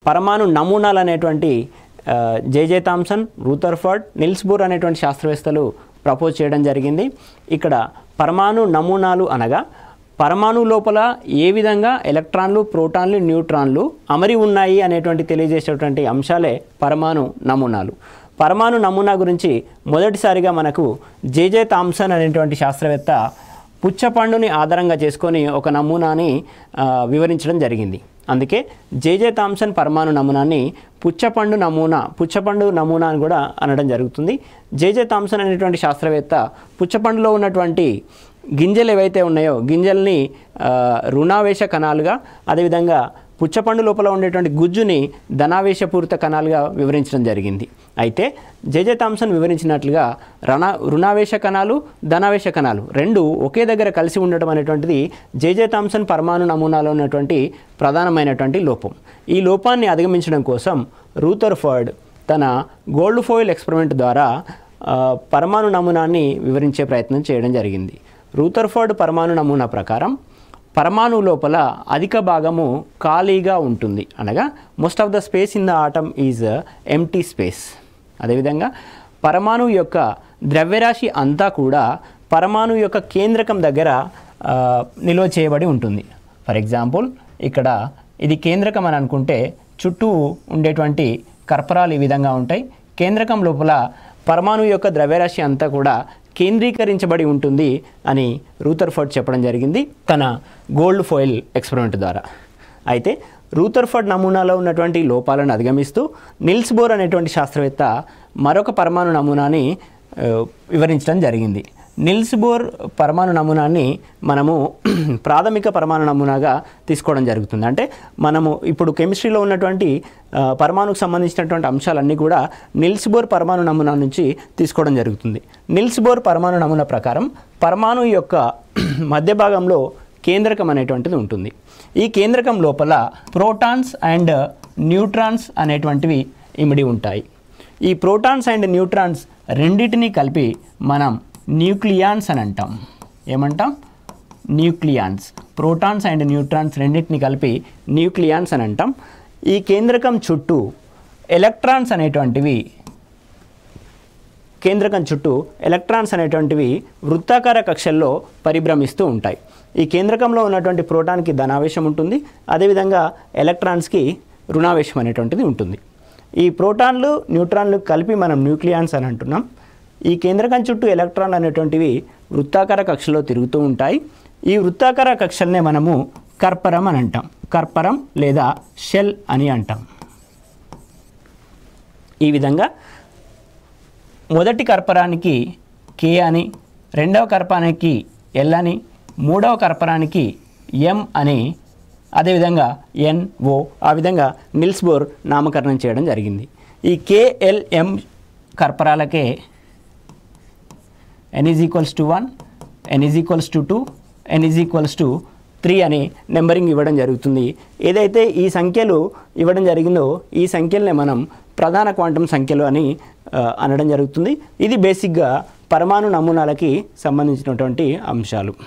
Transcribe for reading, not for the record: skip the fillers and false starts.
పరమాణు నమూనాలు అనేటువంటి జే థామ్సన్, రూథర్ఫర్డ్, నిల్స్ బోర్ అనేటువంటి శాస్త్రవేత్తలు ప్రపోజ్ చేయడం జరిగింది. ఇక్కడ పరమాణు నమూనాలు అనగా పరమాణు లోపల ఏ విధంగా ఎలక్ట్రాన్లు, ప్రోటాన్లు, న్యూట్రాన్లు అమరి ఉన్నాయి అనేటువంటి తెలియజేసేటువంటి అంశాలే పరమాణు నమూనాలు. పరమాణు నమూనా గురించి మొదటిసారిగా మనకు జే థామ్సన్ అనేటువంటి శాస్త్రవేత్త పుచ్చపండుని ఆధారంగా చేసుకొని ఒక నమూనాని వివరించడం జరిగింది. అందుకే జే థామ్సన్ పరమాణు నమూనాన్ని పుచ్చపండు నమూనా అని కూడా అనడం జరుగుతుంది. జే థామ్సన్ అనేటువంటి శాస్త్రవేత్త పుచ్చపండులో ఉన్నటువంటి గింజలు ఏవైతే ఉన్నాయో గింజల్ని రుణావేశ కణాలుగా, అదేవిధంగా పుచ్చపండు లోపల ఉండేటువంటి గుజ్జుని ధనావేశపూరిత కణాలుగా వివరించడం జరిగింది. అయితే జే థామ్సన్ వివరించినట్లుగా రుణావేశ కణాలు, ధనావేశ కణాలు రెండు ఒకే దగ్గర కలిసి ఉండటం అనేటువంటిది జే థామ్సన్ పరమాణు నమూనాలో ఉన్నటువంటి ప్రధానమైనటువంటి లోపం. ఈ లోపాన్ని అధిగమించడం కోసం రూథర్ఫర్డ్ తన గోల్డ్ ఫాయిల్ ఎక్స్పెరిమెంట్ ద్వారా పరమాణు నమూనాన్ని వివరించే ప్రయత్నం చేయడం జరిగింది. రూథర్ఫర్డ్ పరమాణు నమూనా ప్రకారం పరమాణు లోపల అధిక భాగము ఖాళీగా ఉంటుంది, అనగా most of the space in the atom is empty space. అదేవిధంగా పరమాణు యొక్క ద్రవ్యరాశి అంతా కూడా పరమాణు యొక్క కేంద్రకం దగ్గర నిల్వ చేయబడి ఉంటుంది. ఫర్ ఎగ్జాంపుల్ ఇక్కడ ఇది కేంద్రకం అని అనుకుంటే చుట్టూ ఉండేటువంటి కర్పరాలు ఈ విధంగా ఉంటాయి. కేంద్రకం లోపల పరమాణు యొక్క ద్రవ్యరాశి అంతా కూడా కేంద్రీకరించబడి ఉంటుంది అని రూథర్ఫర్డ్ చెప్పడం జరిగింది తన గోల్డ్ ఫాయిల్ ఎక్స్పెరిమెంట్ ద్వారా. అయితే రూథర్ఫర్డ్ నమూనాలో ఉన్నటువంటి లోపాలను అధిగమిస్తూ నిల్స్ బోర్ అనేటువంటి శాస్త్రవేత్త మరొక పరమాణు నమూనాని వివరించడం జరిగింది. నిల్స్ బోర్ పరమాణు నమూనాన్ని మనము ప్రాథమిక పరమాణు నమూనాగా తీసుకోవడం జరుగుతుంది. అంటే మనము ఇప్పుడు కెమిస్ట్రీలో ఉన్నటువంటి పరమాణుకు సంబంధించినటువంటి అంశాలన్నీ కూడా నిల్స్ బోర్ పరమాణు నమూనా నుంచి తీసుకోవడం జరుగుతుంది. నిల్స్ బోర్ పరమాణు నమూనా ప్రకారం పరమాణు యొక్క మధ్య భాగంలో కేంద్రకం అనేటువంటిది ఉంటుంది. ఈ కేంద్రకం లోపల ప్రోటాన్స్ అండ్ న్యూట్రాన్స్ అనేటువంటివి ఇమిడి ఉంటాయి. ఈ ప్రోటాన్స్ అండ్ న్యూట్రాన్స్ రెండింటినీ కలిపి మనం న్యూక్లియాన్స్ అని అంటాం. ఏమంటాం? న్యూక్లియాన్స్. ప్రోటాన్స్ అండ్ న్యూట్రాన్స్ రెండింటిని కలిపి న్యూక్లియాన్స్ అని అంటాం. ఈ కేంద్రకం చుట్టూ ఎలక్ట్రాన్స్ అనేటువంటివి వృత్తాకార కక్షల్లో పరిభ్రమిస్తూ ఉంటాయి. ఈ కేంద్రకంలో ఉన్నటువంటి ప్రోటాన్కి ధనావేశం ఉంటుంది, అదేవిధంగా ఎలక్ట్రాన్స్కి రుణావేశం అనేటువంటిది ఉంటుంది. ఈ ప్రోటాన్లు, న్యూట్రాన్లు కలిపి మనం న్యూక్లియాన్స్ అని అంటున్నాం. ఈ కేంద్రకం చుట్టూ ఎలక్ట్రాన్లు అనేటువంటివి వృత్తాకార కక్షలో తిరుగుతూ ఉంటాయి. ఈ వృత్తాకార కక్షల్నే మనము కర్పరం అని అంటాం. కర్పరం లేదా షెల్ అని అంటాం. ఈ విధంగా మొదటి కర్పరానికి కే అని, రెండవ కర్పరానికి ఎల్ అని, మూడవ కర్పరానికి ఎం అని, అదేవిధంగా ఎన్ఓ, ఆ విధంగా నిల్స్ బోర్ నామకరణం చేయడం జరిగింది. ఈ KLM కర్పరాలకే n is equals to 1, n is equals to 2, n is equals to 3 అని నెంబరింగ్ ఇవ్వడం జరుగుతుంది. ఏదైతే ఈ సంఖ్యలు ఇవ్వడం జరిగిందో ఈ సంఖ్యలనే మనం ప్రధాన క్వాంటం సంఖ్యలు అని అనడం జరుగుతుంది. ఇది బేసిక్గా పరమాణు నమూనాలకి సంబంధించినటువంటి అంశాలు.